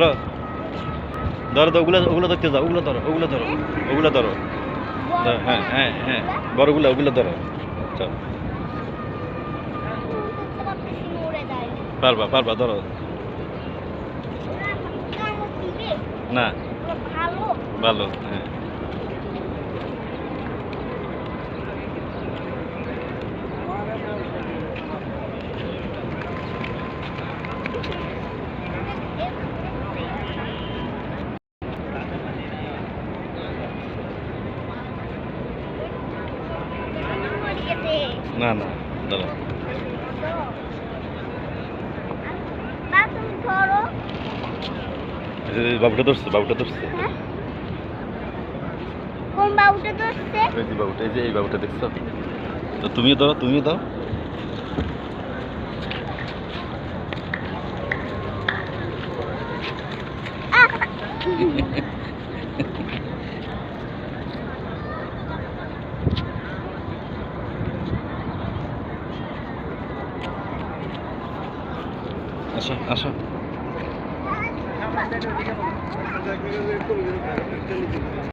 ধরো ধরো তো ওগুলো ওগুলো দেখতে যাও, ওগুলো ধরো ওগুলো ধরো ওগুলো ধরো। হ্যাঁ হ্যাঁ হ্যাঁ বড়গুলো ওগুলো ধরো। চল পারবা পারবা ধরো। না ভালো হ্যাঁ। না না ধরো। বাবুটা ধরছে বাবুটা ধরছে। কোন বাবুটা ধরছে? এই যে বাবুটা, এই যে এই বাবুটা দেখছো তো, তুমিও দাও তুমিও দাও। আসো আসো।